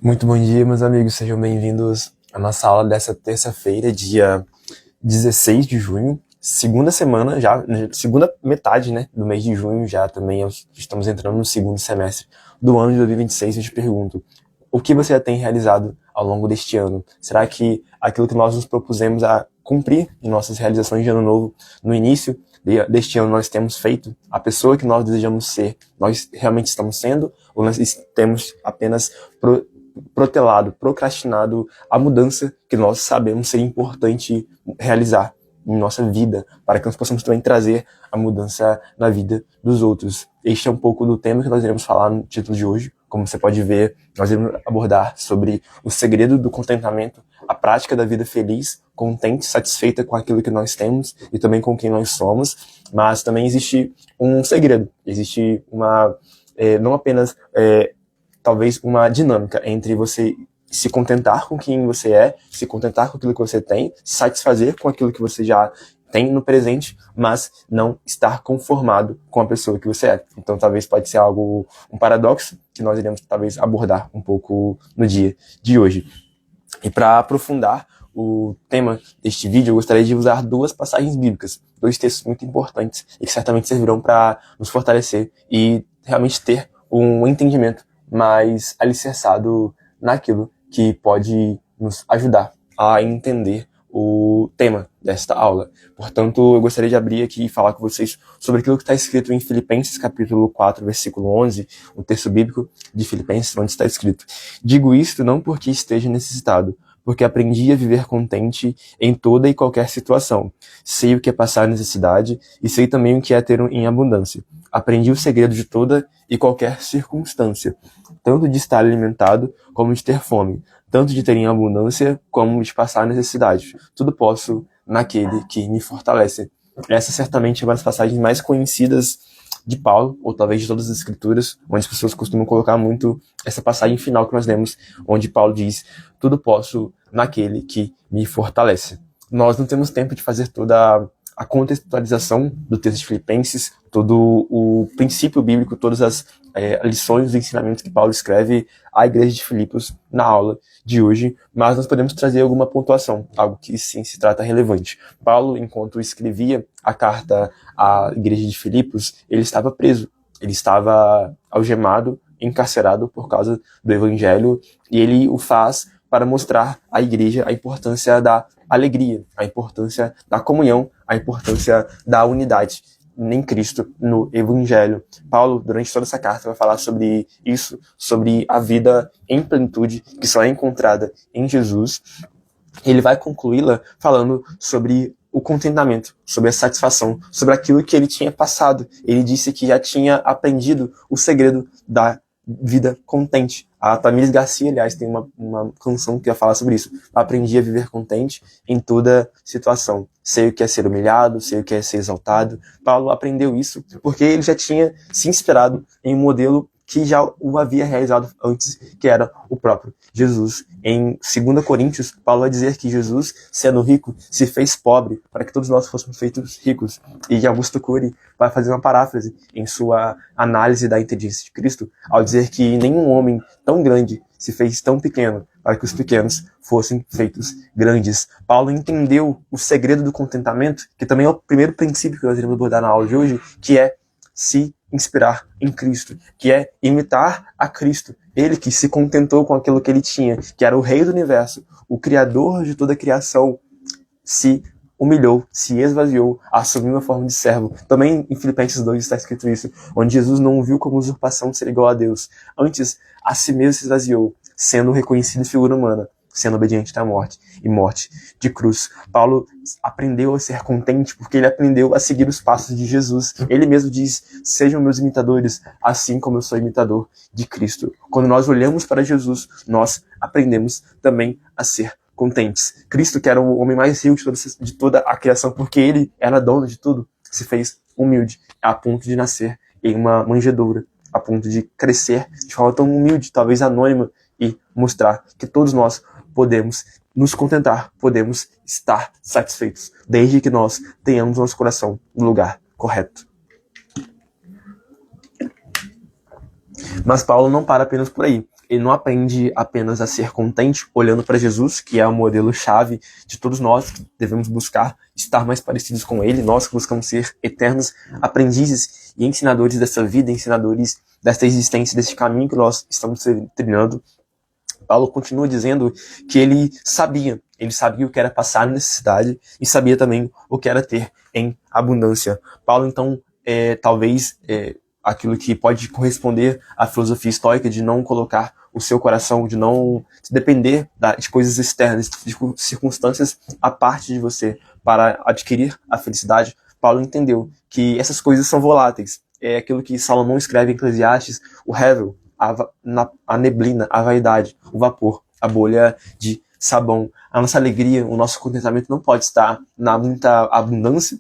Muito bom dia, meus amigos. Sejam bem-vindos à nossa aula dessa terça-feira, dia 16 de junho, segunda semana, já, segunda metade, né, do mês de junho, já também estamos entrando no segundo semestre do ano de 2026. Eu te pergunto, o que você já tem realizado ao longo deste ano? Será que aquilo que nós nos propusemos a cumprir em nossas realizações de ano novo, no início deste ano, nós temos feito? A pessoa que nós desejamos ser, nós realmente estamos sendo? Ou nós temos apenas protelado, procrastinado a mudança que nós sabemos ser importante realizar em nossa vida, para que nós possamos também trazer a mudança na vida dos outros? Este é um pouco do tema que nós iremos falar no título de hoje. Como você pode ver, nós iremos abordar sobre o segredo do contentamento, a prática da vida feliz, contente, satisfeita com aquilo que nós temos e também com quem nós somos. Mas também existe um segredo, existe não apenas talvez uma dinâmica entre você se contentar com quem você é, se contentar com aquilo que você tem, se satisfazer com aquilo que você já tem no presente, mas não estar conformado com a pessoa que você é. Então talvez pode ser um paradoxo que nós iremos talvez abordar um pouco no dia de hoje. E para aprofundar o tema deste vídeo, eu gostaria de usar duas passagens bíblicas, dois textos muito importantes e que certamente servirão para nos fortalecer e realmente ter um entendimento mais alicerçado naquilo que pode nos ajudar a entender o tema desta aula. Portanto, eu gostaria de abrir aqui e falar com vocês sobre aquilo que está escrito em Filipenses, capítulo 4, versículo 11, o texto bíblico de Filipenses, onde está escrito: "Digo isto não porque esteja necessitado, porque aprendi a viver contente em toda e qualquer situação. Sei o que é passar necessidade e sei também o que é ter em abundância. Aprendi o segredo de toda e qualquer circunstância, tanto de estar alimentado como de ter fome, tanto de ter em abundância como de passar necessidade. Tudo posso naquele que me fortalece." Essa certamente é uma das passagens mais conhecidas de Paulo, ou talvez de todas as escrituras, onde as pessoas costumam colocar muito essa passagem final que nós lemos, onde Paulo diz: "Tudo posso naquele que me fortalece." Nós não temos tempo de fazer toda a contextualização do texto de Filipenses, todo o princípio bíblico, todas as lições, os ensinamentos que Paulo escreve à igreja de Filipos na aula de hoje, mas nós podemos trazer alguma pontuação, algo que sim se trata relevante. Paulo, enquanto escrevia a carta à igreja de Filipos, ele estava preso, ele estava algemado, encarcerado por causa do evangelho, e ele o faz para mostrar à igreja a importância da alegria, a importância da comunhão, a importância da unidade em Cristo, no Evangelho. Paulo, durante toda essa carta, vai falar sobre isso, sobre a vida em plenitude, que só é encontrada em Jesus. Ele vai concluí-la falando sobre o contentamento, sobre a satisfação, sobre aquilo que ele tinha passado. Ele disse que já tinha aprendido o segredo da vida contente. A Tamires Garcia, aliás, tem uma canção que vai falar sobre isso. Aprendi a viver contente em toda situação. Sei o que é ser humilhado, sei o que é ser exaltado. Paulo aprendeu isso porque ele já tinha se inspirado em um modelo que já o havia realizado antes, que era o próprio Jesus. Em 2 Coríntios, Paulo vai dizer que Jesus, sendo rico, se fez pobre para que todos nós fôssemos feitos ricos. E Augusto Cury vai fazer uma paráfrase em sua análise da inteligência de Cristo, ao dizer que nenhum homem tão grande se fez tão pequeno para que os pequenos fossem feitos grandes. Paulo entendeu o segredo do contentamento, que também é o primeiro princípio que nós iremos abordar na aula de hoje, que é se inspirar em Cristo, que é imitar a Cristo. Ele que se contentou com aquilo que ele tinha, que era o Rei do Universo, o Criador de toda a criação, se humilhou, se esvaziou, assumiu a forma de servo. Também em Filipenses 2 está escrito isso, onde Jesus não viu como usurpação ser igual a Deus. Antes, a si mesmo se esvaziou, sendo reconhecido em figura humana, sendo obediente até a morte, e morte de cruz. Paulo aprendeu a ser contente porque ele aprendeu a seguir os passos de Jesus. Ele mesmo diz: "Sejam meus imitadores, assim como eu sou imitador de Cristo." Quando nós olhamos para Jesus, nós aprendemos também a ser contentes. Cristo, que era o homem mais rico de toda a criação, porque ele era dono de tudo, se fez humilde, a ponto de nascer em uma manjedoura, a ponto de crescer de forma tão humilde, talvez anônima, e mostrar que todos nós podemos nos contentar, podemos estar satisfeitos, desde que nós tenhamos nosso coração no lugar correto. Mas Paulo não para apenas por aí. ele não aprende apenas a ser contente olhando para Jesus, que é o modelo-chave de todos nós que devemos buscar estar mais parecidos com ele, nós que buscamos ser eternos aprendizes e ensinadores dessa vida, ensinadores desta existência, desse caminho que nós estamos trilhando. Paulo continua dizendo que ele sabia o que era passar necessidade e sabia também o que era ter em abundância. Paulo, então, talvez aquilo que pode corresponder à filosofia estoica de não colocar o seu coração, de não depender de coisas externas, de circunstâncias à parte de você para adquirir a felicidade. Paulo entendeu que essas coisas são voláteis. É aquilo que Salomão escreve em Eclesiastes, o hevel, a neblina, a vaidade, o vapor, a bolha de sabão. A nossa alegria, o nosso contentamento não pode estar na muita abundância,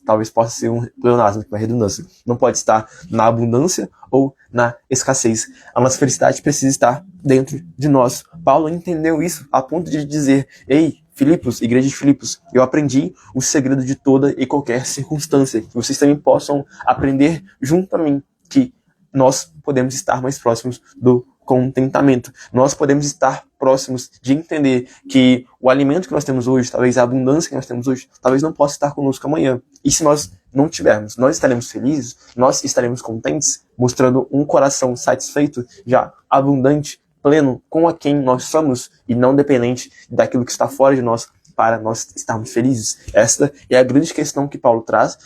talvez possa ser um pleonasmo, uma redundância, não pode estar na abundância ou na escassez. A nossa felicidade precisa estar dentro de nós. Paulo entendeu isso a ponto de dizer: ei, Filipos, igreja de Filipos, eu aprendi o segredo de toda e qualquer circunstância, que vocês também possam aprender junto a mim, que nós podemos estar mais próximos do contentamento. Nós podemos estar próximos de entender que o alimento que nós temos hoje, talvez a abundância que nós temos hoje, talvez não possa estar conosco amanhã. E se nós não tivermos, nós estaremos felizes, nós estaremos contentes, mostrando um coração satisfeito, já abundante, pleno, com a quem nós somos e não dependente daquilo que está fora de nós, para nós estarmos felizes. Esta é a grande questão que Paulo traz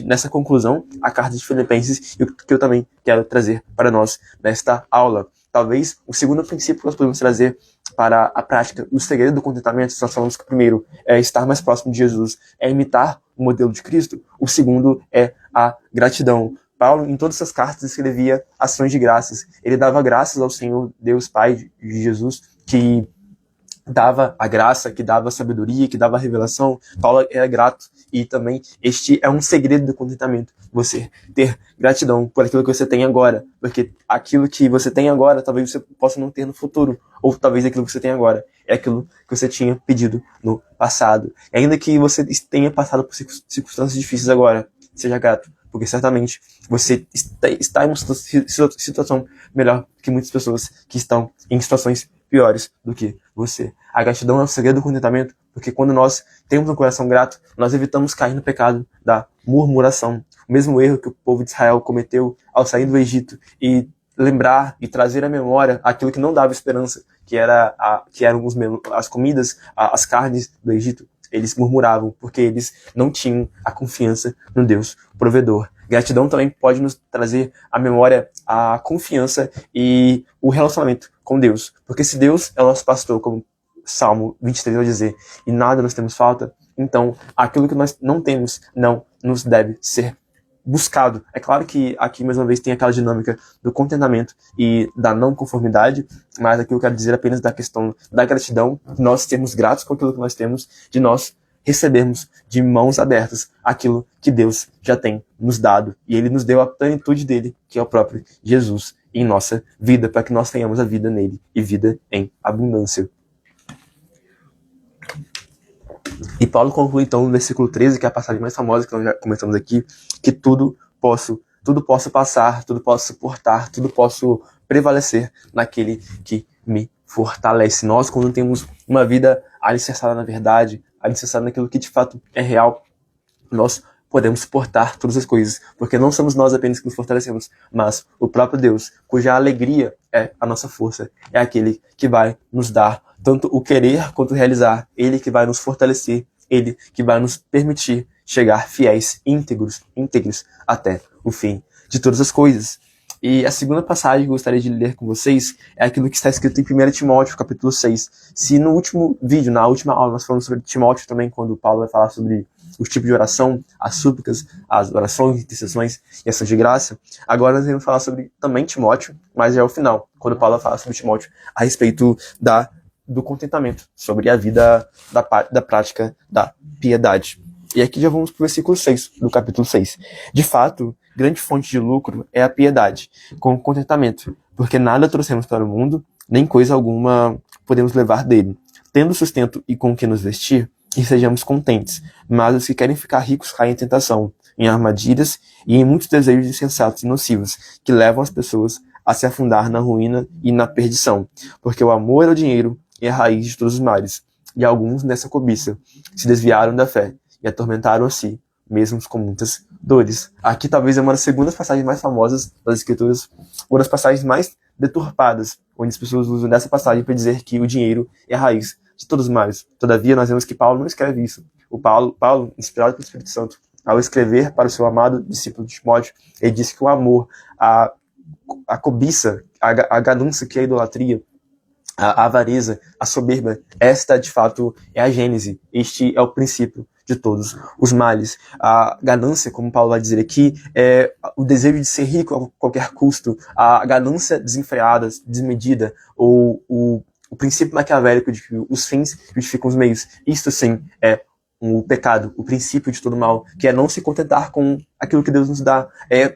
nessa conclusão, a carta de Filipenses, e o que eu também quero trazer para nós nesta aula. Talvez o segundo princípio que nós podemos trazer para a prática, o segredo do contentamento, nós falamos que o primeiro é estar mais próximo de Jesus, é imitar o modelo de Cristo. O segundo é a gratidão. Paulo, em todas essas cartas, escrevia ações de graças. Ele dava graças ao Senhor, Deus Pai de Jesus, que dava a graça, que dava a sabedoria, que dava a revelação. Paulo era grato. E também este é um segredo do contentamento. Você ter gratidão por aquilo que você tem agora. Porque aquilo que você tem agora, talvez você possa não ter no futuro. Ou talvez aquilo que você tem agora é aquilo que você tinha pedido no passado. E ainda que você tenha passado por circunstâncias difíceis agora, seja grato. Porque certamente você está em uma situação melhor que muitas pessoas que estão em situações piores do que você. A gratidão é o segredo do contentamento, porque quando nós temos um coração grato, nós evitamos cair no pecado da murmuração. O mesmo erro que o povo de Israel cometeu ao sair do Egito e lembrar e trazer à memória aquilo que não dava esperança, que eram as comidas, as carnes do Egito. Eles murmuravam porque eles não tinham a confiança no Deus provedor. Gratidão também pode nos trazer à memória a confiança e o relacionamento com Deus. Porque se Deus é o nosso pastor, como Salmo 23 vai dizer, e nada nós temos falta, então aquilo que nós não temos não nos deve ser buscado. É claro que aqui, mais uma vez, tem aquela dinâmica do contentamento e da não conformidade, mas aqui eu quero dizer apenas da questão da gratidão, de nós sermos gratos com aquilo que nós temos, de nós recebermos de mãos abertas aquilo que Deus já tem nos dado. E Ele nos deu a plenitude dele, que é o próprio Jesus, em nossa vida, para que nós tenhamos a vida nele e vida em abundância. E Paulo conclui então no versículo 13, que é a passagem mais famosa que nós já comentamos aqui, que tudo posso passar, tudo posso suportar, tudo posso prevalecer naquele que me fortalece. Nós, quando temos uma vida alicerçada na verdade, alicerçada naquilo que de fato é real, nós podemos suportar todas as coisas, porque não somos nós apenas que nos fortalecemos, mas o próprio Deus, cuja alegria é a nossa força, é aquele que vai nos dar tanto o querer quanto o realizar, ele que vai nos fortalecer, ele que vai nos permitir chegar fiéis, íntegros até o fim de todas as coisas. E a segunda passagem que eu gostaria de ler com vocês é aquilo que está escrito em 1 Timóteo, capítulo 6. Se no último vídeo, na última aula, nós falamos sobre Timóteo também, quando Paulo vai falar sobre os tipos de oração, as súplicas, as orações, intercessões e ações de graça, agora nós vamos falar sobre também Timóteo, mas já é o final, quando Paulo vai falar sobre Timóteo a respeito do contentamento, sobre a vida da prática da piedade. E aqui já vamos para o versículo 6 do capítulo 6. De fato, grande fonte de lucro é a piedade, com o contentamento, porque nada trouxemos para o mundo, nem coisa alguma podemos levar dele. Tendo sustento e com o que nos vestir, e sejamos contentes. Mas os que querem ficar ricos caem em tentação, em armadilhas e em muitos desejos insensatos e nocivos, que levam as pessoas a se afundar na ruína e na perdição, porque o amor ao dinheiro é a raiz de todos os males, e alguns nessa cobiça se desviaram da fé e atormentaram a si, mesmo com muitas dores. Aqui talvez é uma das segundas passagens mais famosas das Escrituras, uma das passagens mais deturpadas, onde as pessoas usam dessa passagem para dizer que o dinheiro é a raiz de todos os males. Todavia, nós vemos que Paulo não escreve isso. Paulo, inspirado pelo Espírito Santo, ao escrever para o seu amado discípulo Timóteo, ele disse que o amor, a cobiça, a ganância, que é a idolatria, a avareza, a soberba, esta de fato é a gênese, este é o princípio de todos os males. A ganância, como Paulo vai dizer aqui, é o desejo de ser rico a qualquer custo, a ganância desenfreada, desmedida, ou o princípio maquiavélico de que os fins justificam os meios. Isto sim é o pecado, o princípio de todo mal, que é não se contentar com aquilo que Deus nos dá.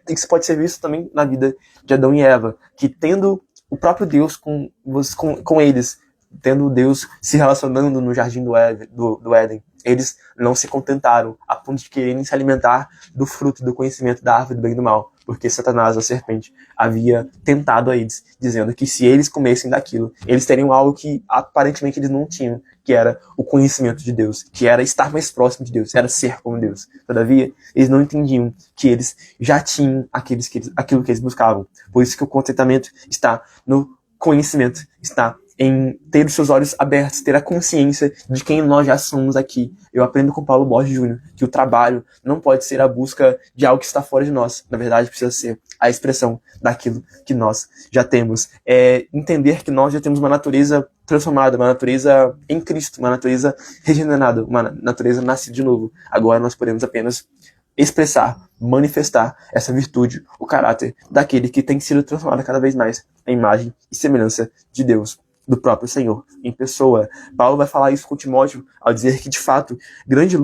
Isso pode ser visto também na vida de Adão e Eva, que tendo o próprio Deus com eles, tendo Deus se relacionando no jardim do Éden, eles não se contentaram a ponto de quererem se alimentar do fruto do conhecimento da árvore do bem e do mal, porque Satanás, a serpente, havia tentado a eles, dizendo que se eles comessem daquilo, eles teriam algo que aparentemente eles não tinham, que era o conhecimento de Deus, que era estar mais próximo de Deus, era ser como Deus. Todavia, eles não entendiam que eles já tinham aquilo que eles buscavam. Por isso que o contentamento está no conhecimento, está em ter os seus olhos abertos, ter a consciência de quem nós já somos aqui. Eu aprendo com Paulo Borges Júnior que o trabalho não pode ser a busca de algo que está fora de nós. Na verdade, precisa ser a expressão daquilo que nós já temos. É entender que nós já temos uma natureza transformada, uma natureza em Cristo, uma natureza regenerada, uma natureza nascida de novo. Agora nós podemos apenas expressar, manifestar essa virtude, o caráter daquele que tem sido transformado cada vez mais em imagem e semelhança de Deus, do próprio Senhor, em pessoa. Paulo vai falar isso com Timóteo ao dizer que, de fato, grande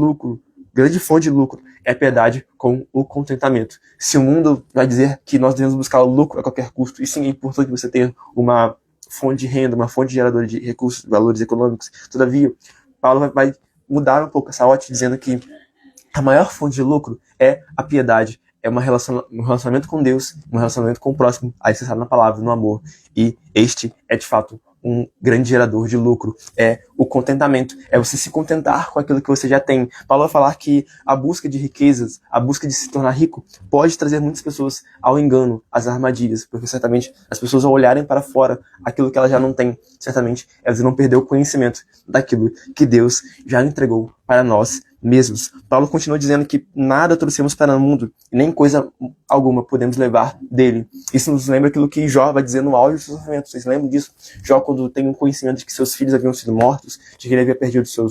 fonte de lucro é a piedade com o contentamento. Se o mundo vai dizer que nós devemos buscar o lucro a qualquer custo, e sim, é importante você ter uma fonte de renda, uma fonte geradora de recursos, valores econômicos. Todavia, Paulo vai mudar um pouco essa ótica, dizendo que a maior fonte de lucro é a piedade, é um relacionamento com Deus, um relacionamento com o próximo, alicerçado na palavra, no amor. E este é, de fato, um grande gerador de lucro. É o contentamento, é você se contentar com aquilo que você já tem. Paulo vai falar que a busca de riquezas, a busca de se tornar rico, pode trazer muitas pessoas ao engano, às armadilhas, porque certamente as pessoas, ao olharem para fora aquilo que elas já não têm, certamente elas irão perder o conhecimento daquilo que Deus já entregou para nós mesmos. Paulo continua dizendo que nada trouxemos para o mundo, e nem coisa alguma podemos levar dele. Isso nos lembra aquilo que Jó vai dizer no auge dos seus sofrimentos. Vocês lembram disso? Jó, quando tem um conhecimento de que seus filhos haviam sido mortos, de que ele havia perdido seu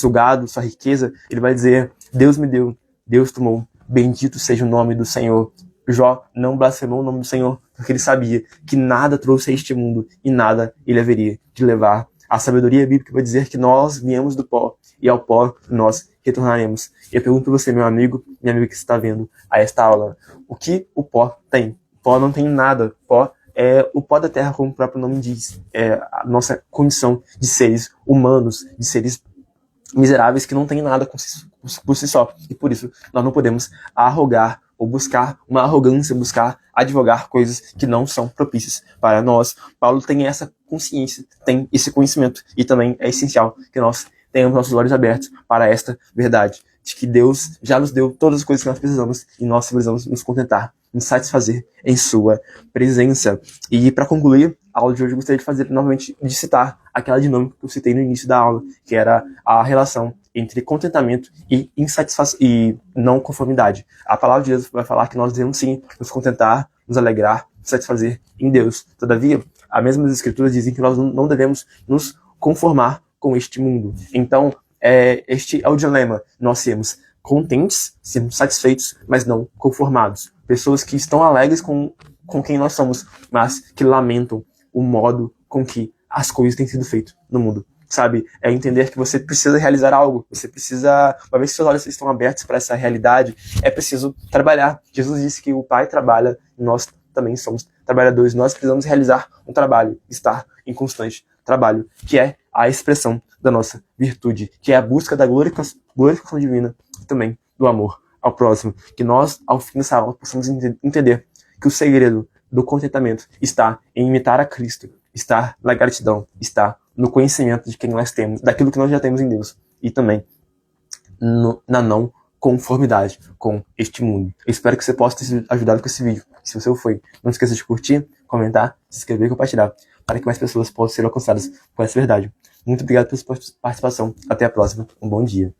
gado, sua riqueza, ele vai dizer: Deus me deu, Deus tomou, bendito seja o nome do Senhor. Jó não blasfemou o nome do Senhor, porque ele sabia que nada trouxe a este mundo e nada ele haveria de levar. A sabedoria bíblica vai dizer que nós viemos do pó e ao pó nós retornaremos. E eu pergunto para você, meu amigo, minha amiga que está vendo a esta aula, o que o pó tem? O pó não tem nada. Pó é o pó da terra, como o próprio nome diz. É a nossa condição de seres humanos, de seres miseráveis que não têm nada por si só. E por isso nós não podemos arrogar ou buscar uma arrogância, buscar advogar coisas que não são propícias para nós. Paulo tem essa consciência, tem esse conhecimento, e também é essencial que nós tenhamos nossos olhos abertos para esta verdade, de que Deus já nos deu todas as coisas que nós precisamos, e nós precisamos nos contentar, nos satisfazer em sua presença. E para concluir a aula de hoje, eu gostaria de fazer novamente, de citar aquela dinâmica que eu citei no início da aula, que era a relação entre contentamento e insatisfação e não conformidade. A palavra de Deus vai falar que nós devemos sim nos contentar, nos alegrar, nos satisfazer em Deus. Todavia, as mesmas escrituras dizem que nós não devemos nos conformar com este mundo. Então, este é o dilema. Nós sermos contentes, sermos satisfeitos, mas não conformados. Pessoas que estão alegres com quem nós somos, mas que lamentam o modo com que as coisas têm sido feitas no mundo. Sabe? É entender que você precisa realizar algo. Você precisa, uma vez que seus olhos estão abertos para essa realidade, é preciso trabalhar. Jesus disse que o Pai trabalha e nós também somos trabalhadores. Nós precisamos realizar um trabalho, estar em constante trabalho, que é a expressão da nossa virtude, que é a busca da glorificação divina e também do amor ao próximo. Que nós, ao fim dessa aula, possamos entender que o segredo do contentamento está em imitar a Cristo, está na gratidão, está no conhecimento de quem nós temos, daquilo que nós já temos em Deus, e também na não conformidade com este mundo. Eu espero que você possa ter sido ajudado com esse vídeo. Se você foi, não esqueça de curtir, comentar, se inscrever e compartilhar, para que mais pessoas possam ser alcançadas por essa verdade. Muito obrigado pela sua participação. Até a próxima. Um bom dia.